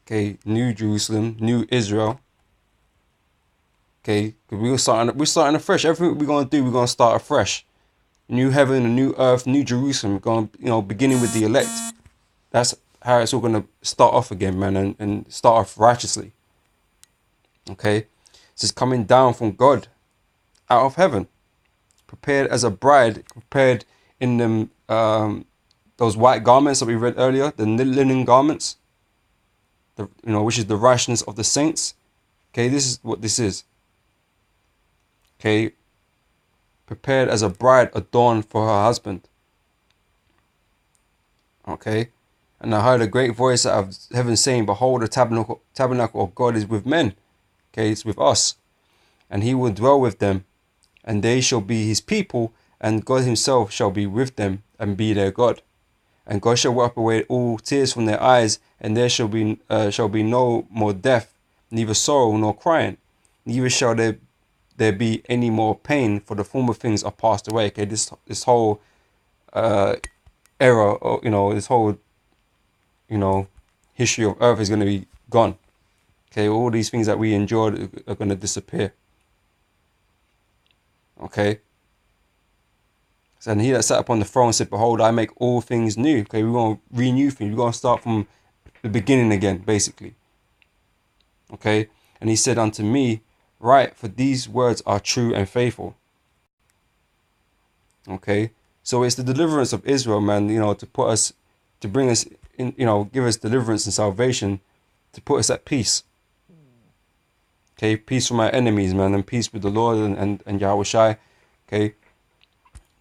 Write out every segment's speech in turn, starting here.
Okay, New Jerusalem, New Israel. Okay, because we're starting afresh. Everything we're gonna do, we're gonna start afresh. New heaven, a new earth, New Jerusalem. We're going, beginning with the elect. That's how it's all gonna start off again, man, and start off righteously. Okay, it's just coming down from God, out of heaven, prepared as a bride, prepared in them those white garments that we read earlier, the linen garments. Which is the righteousness of the saints. Okay, this is what this is. Okay, prepared as a bride adorned for her husband. Okay, and I heard a great voice out of heaven saying, "Behold, the tabernacle of God is with men." Okay, it's with us, and he will dwell with them, and they shall be his people, and God himself shall be with them and be their God. And God shall wipe away all tears from their eyes, and there shall be no more death, neither sorrow nor crying, neither shall there be any more pain, for the former things are passed away. Okay, this whole era, this whole history of earth is going to be gone. Okay, all these things that we endured are going to disappear. Okay. And he that sat upon the throne said, "Behold, I make all things new." Okay, we're going to renew things. We're going to start from the beginning again, basically. Okay, and he said unto me, "Write, for these words are true and faithful." Okay, so it's the deliverance of Israel, man, to bring us in, give us deliverance and salvation, to put us at peace. Okay, peace from our enemies, man, and peace with the Lord and Yahweh Shai. Okay,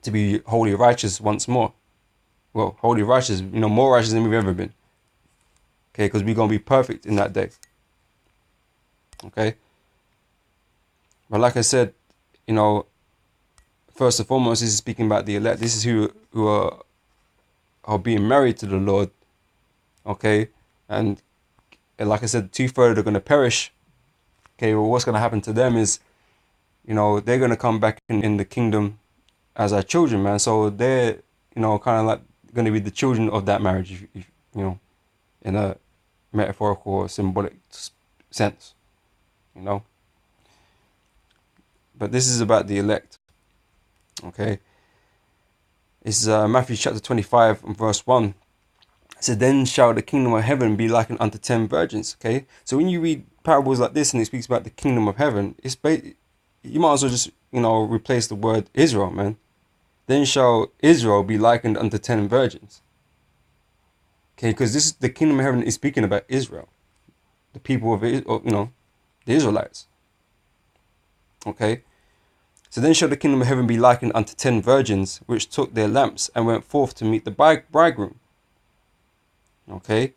to be holy righteous once more. Well, holy righteous, more righteous than we've ever been. Okay, because we're going to be perfect in that day. Okay. But like I said, first and foremost, this is speaking about the elect. This is who are being married to the Lord. Okay. And like I said, 2/3 are going to perish. Okay, well, what's going to happen to them is, they're going to come back in the kingdom as our children, man. So they're, kind of like going to be the children of that marriage, if in a metaphorical or symbolic sense, But this is about the elect. Okay. It's Matthew chapter 25 and verse 1. It said, "Then shall the kingdom of heaven be likened unto 10 virgins." Okay. So when you read parables like this and it speaks about the kingdom of heaven, you might as well just, replace the word Israel, man. Then shall Israel be likened unto 10 virgins. Okay, because the kingdom of heaven is speaking about Israel, the people of it, the Israelites. Okay, so then shall the kingdom of heaven be likened unto 10 virgins, which took their lamps and went forth to meet the bridegroom. Okay,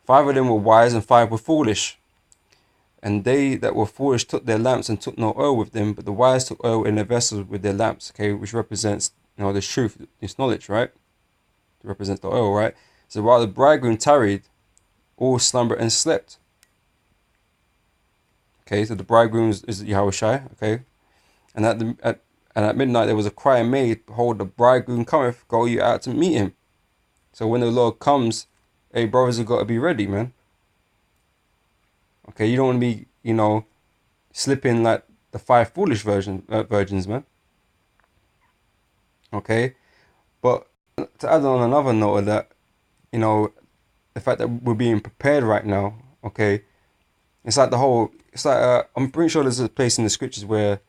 5 of them were wise and 5 were foolish. And they that were foolish took their lamps and took no oil with them, but the wise took oil in their vessels with their lamps. Okay, which represents, the truth, this knowledge, right? It represents the oil, right? So while the bridegroom tarried, all slumbered and slept. Okay, so the bridegroom is Yahweh Shai. Okay, and at midnight there was a cry made, "Behold, the bridegroom cometh, go you out to meet him." So when the Lord comes, hey, brothers have got to be ready, man. Okay, you don't want to be, slipping like the 5 foolish virgins, man. Okay, but to add on another note of that, the fact that we're being prepared right now. Okay, it's like I'm pretty sure there's a place in the scriptures where,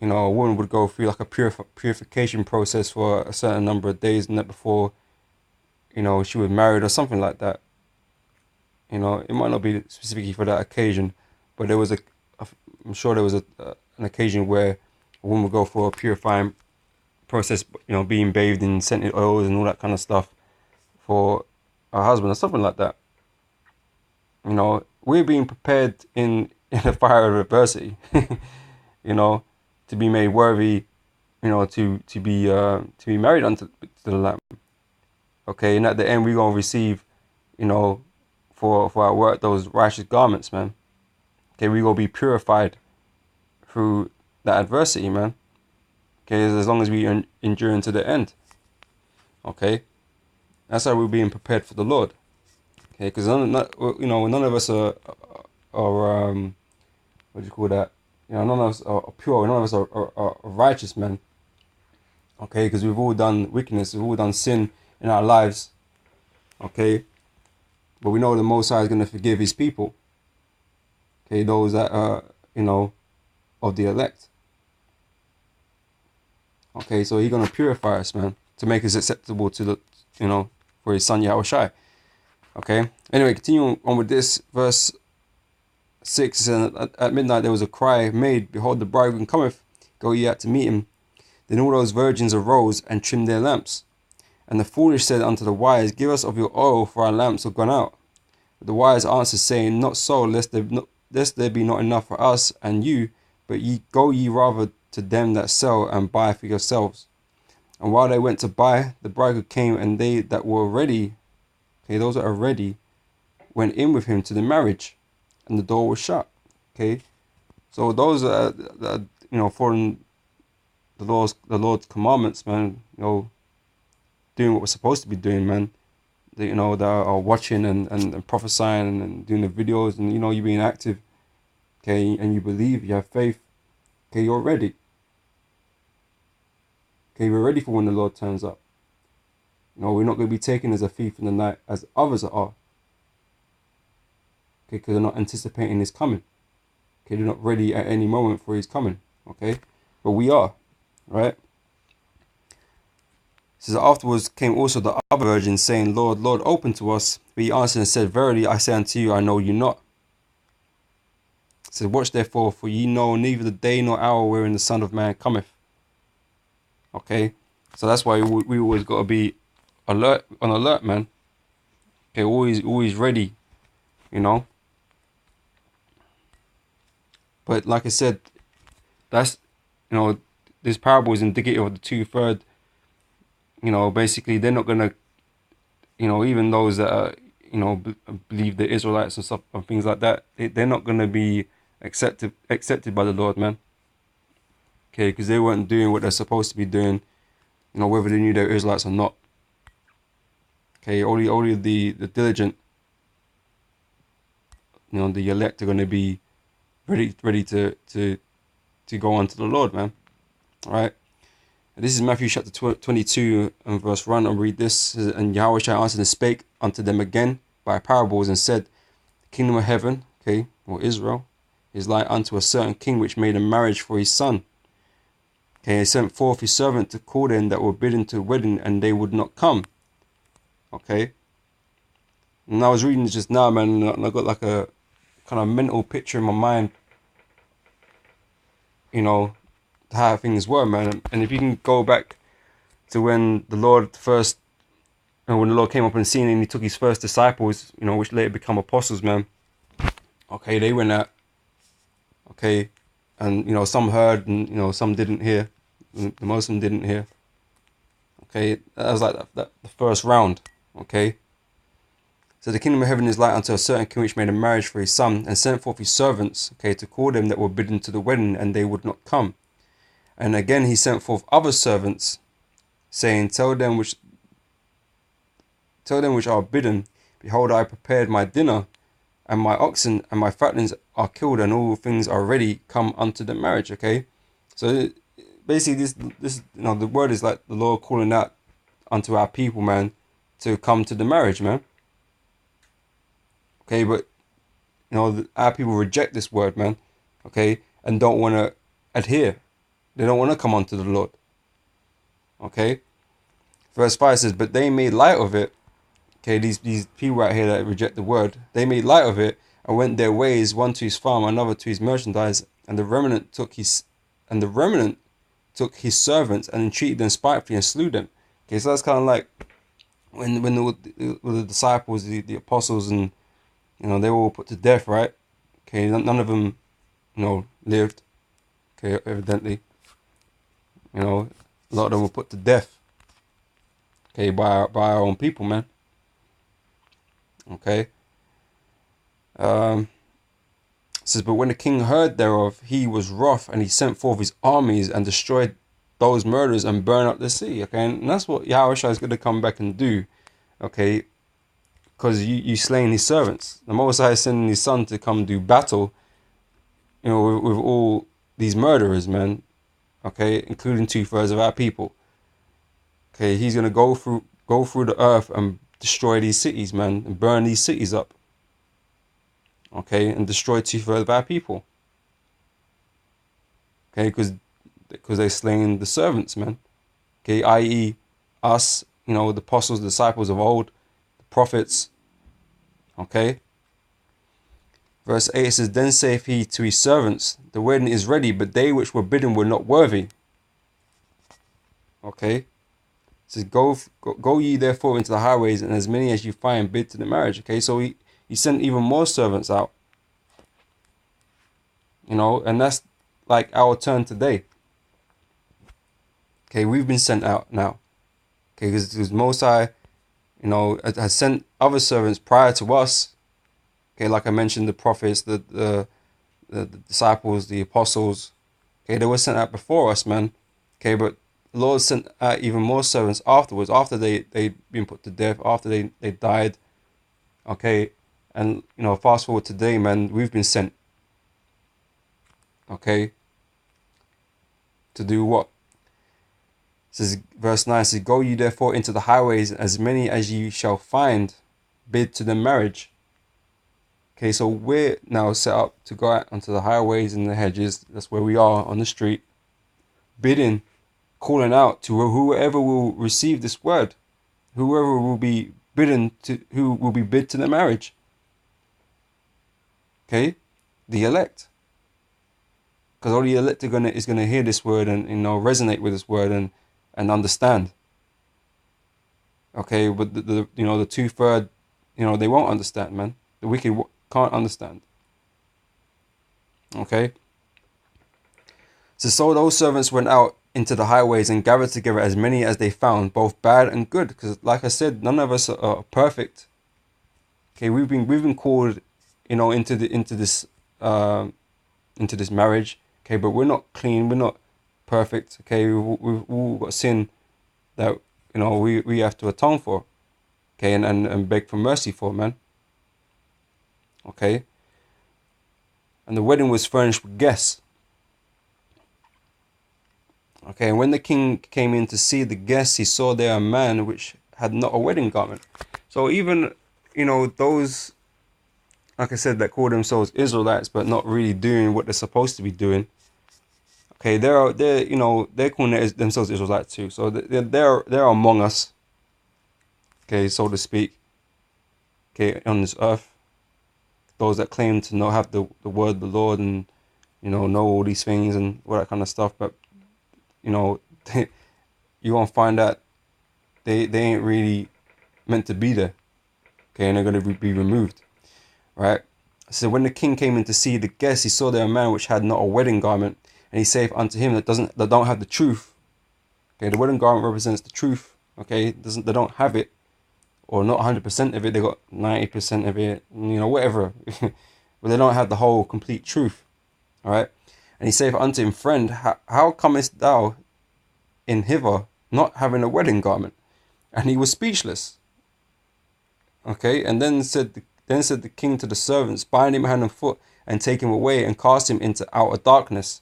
a woman would go through like a purification process for a certain number of days and that before, she was married or something like that. It might not be specifically for that occasion, but I'm sure there was an occasion where a woman would go for a purifying process, being bathed in scented oils and all that kind of stuff for her husband or something like that. We're being prepared in the fire of adversity, to be made worthy, to be married unto the Lamb. Okay, and at the end we're gonna receive, for our work, those righteous garments, man. Okay, we gonna be purified through that adversity, man. Okay, as long as we endure into the end. Okay, that's how we're being prepared for the Lord. Okay, because none of us are what do you call that? None of us are pure. None of us are righteous, man. Okay, because we've all done wickedness. We've all done sin in our lives. Okay, but we know the Most High is going to forgive His people. Okay, those that are of the elect. Okay, so He's going to purify us, man, to make us acceptable to the for His Son Yahushua. Okay. Anyway, continuing on with this, verse 6 says, at midnight there was a cry made, behold, the bridegroom cometh, go ye out to meet him. Then all those virgins arose and trimmed their lamps. And the foolish said unto the wise, give us of your oil, for our lamps are gone out. But the wise answered, saying, not so, lest there be not enough for us and you, but go ye rather to them that sell, and buy for yourselves. And while they went to buy, the bridegroom came, and they that were ready, okay, those that are ready, went in with him to the marriage, and the door was shut. Okay, so those that are following the Lord's commandments, man, doing what we're supposed to be doing, man. That are watching and prophesying and doing the videos, and you being active. Okay, and you believe, you have faith. Okay, you're ready. Okay, we're ready for when the Lord turns up. We're not going to be taken as a thief in the night as others are. Okay, because they're not anticipating His coming. Okay, they're not ready at any moment for His coming. Okay, but we are, right? It says, afterwards came also the other virgins, saying, Lord, Lord, open to us. But He answered and said, verily I say unto you, I know you not. It says, watch therefore, for ye know neither the day nor hour wherein the Son of Man cometh. Okay, so that's why we always got to be on alert, man. Okay, always ready, But like I said, that's this parable is indicative of the 2/3. Basically they're not gonna, even those that are, believe the Israelites and stuff and things like that, they're not gonna be accepted by the Lord, man. Okay, because they weren't doing what they're supposed to be doing, whether they knew they were Israelites or not. Okay, only the diligent, the elect are going to be ready to go on to the Lord, man. All right. This is Matthew chapter 22 and verse 1. I'll read this. And Yahushua answered and spake unto them again by parables, and said, the kingdom of heaven, okay, or Israel, is like unto a certain king which made a marriage for his son. Okay, he sent forth his servant to call them that were bidden to the wedding, and they would not come. Okay. And I was reading this just now, man, and I got like a kind of mental picture in my mind, how things were, man. And if you can go back to when the Lord first, when the Lord came up on the scene and He took His first disciples, which later become apostles, man. Okay, they went out. Okay, and some heard and some didn't hear. The most of them didn't hear. Okay, that was like the first round. Okay. So the kingdom of heaven is like unto a certain king which made a marriage for his son, and sent forth his servants, okay, to call them that were bidden to the wedding, and they would not come. And again he sent forth other servants, saying, Tell them which are bidden, behold, I prepared my dinner, and my oxen and my fatlings are killed, and all things are ready, come unto the marriage. Okay, so basically this the word is like the Lord calling out unto our people, man, to come to the marriage, man. Okay, but our people reject this word, man. Okay, and don't want to adhere. They don't want to come unto the Lord. Okay, verse 5 says, but they made light of it. Okay, these people out here that reject the word, they made light of it and went their ways, one to his farm, another to his merchandise, and the remnant took his servants and entreated them spitefully and slew them. Okay, so that's kind of like when the disciples, the apostles, and they were all put to death, right? Okay, none of them, lived. Okay, evidently, a lot of them were put to death. Okay, by our own people, man. Okay. It says, but when the king heard thereof, he was wroth, and he sent forth his armies and destroyed those murderers and burned up the city. Okay, and that's what Yahushua is going to come back and do. Okay, because you slain his servants. The Most High is sending his son to come do battle, you know, with all these murderers, man. Okay, including 2/3 of our people. Okay, he's gonna go through the earth and destroy these cities, man, and burn these cities up. Okay, and destroy 2/3 of our people. Okay, because they slain the servants, man. Okay, i.e. us, you know, the apostles, the disciples of old, the prophets. Okay. Verse 8 says, Then saith he to his servants, The wedding is ready, but they which were bidden were not worthy. Okay. It says, go ye therefore into the highways, and as many as you find bid to the marriage. Okay, so he sent even more servants out. You know, and that's like our turn today. Okay, we've been sent out now. Okay, because Most High, you know, has sent other servants prior to us. Okay, like I mentioned, the prophets, the disciples, the apostles. Okay, they were sent out before us, man. Okay, but the Lord sent out even more servants afterwards, after they'd been put to death, after they died. Okay, and, you know, fast forward today, man, we've been sent. Okay, to do what? It says, verse 9 says, Go ye therefore into the highways, as many as ye shall find, bid to the marriage. Okay, so we're now set up to go out onto the highways and the hedges. That's where we are on the street, bidding, calling out to whoever will receive this word, whoever will be bidden to, who will be bid to the marriage. Okay, the elect, because all the elect is gonna hear this word and, you know, resonate with this word and understand. Okay, but the you know, the 2/3, you know, they won't understand, man. The wicked can't understand. Okay. So those servants went out into the highways and gathered together as many as they found, both bad and good. Because, like I said, none of us are perfect. Okay, we've been called, you know, into this marriage. Okay, but we're not clean. We're not perfect. Okay, we've all got sin that, you know, we have to atone for. Okay, and beg for mercy for, man. Okay, and the wedding was furnished with guests. Okay, and when the king came in to see the guests, he saw there a man which had not a wedding garment. So even, you know, those, like I said, that call themselves Israelites but not really doing what they're supposed to be doing. Okay, they're you know, they're calling themselves Israelites too. So they're among us. Okay, so to speak. Okay, on this earth. Those that claim to have the word of the Lord and, you know all these things and all that kind of stuff, but, you know, you won't find that they ain't really meant to be there. Okay, and they're going to be removed, right? So when the king came in to see the guests, he saw there a man which had not a wedding garment, and he saith unto him that don't have the truth. Okay, the wedding garment represents the truth. Okay, they don't have it, or not 100% of it. They got 90% of it, you know, whatever. But they don't have the whole complete truth. All right. And he saith unto him, Friend, how comest thou in hither, not having a wedding garment? And he was speechless. Okay. And then said the king to the servants, Bind him hand and foot, and take him away, and cast him into outer darkness.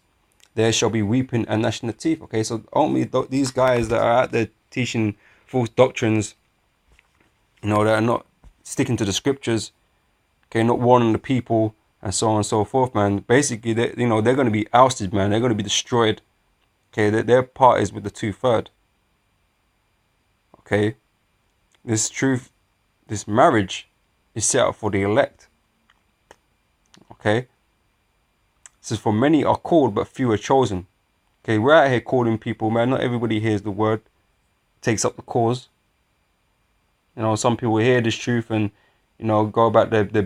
There shall be weeping and gnashing of teeth. Okay. So only these guys that are out there teaching false doctrines, you know, that are not sticking to the scriptures, okay, not warning the people, and so on and so forth, man. Basically, they're going to be ousted, man. They're going to be destroyed. Okay, their part is with the 2/3. Okay, this truth, this marriage, is set up for the elect. Okay, it says, For many are called, but few are chosen. Okay, we're out here calling people, man. Not everybody hears the word, takes up the cause. You know, some people hear this truth and, you know, go about their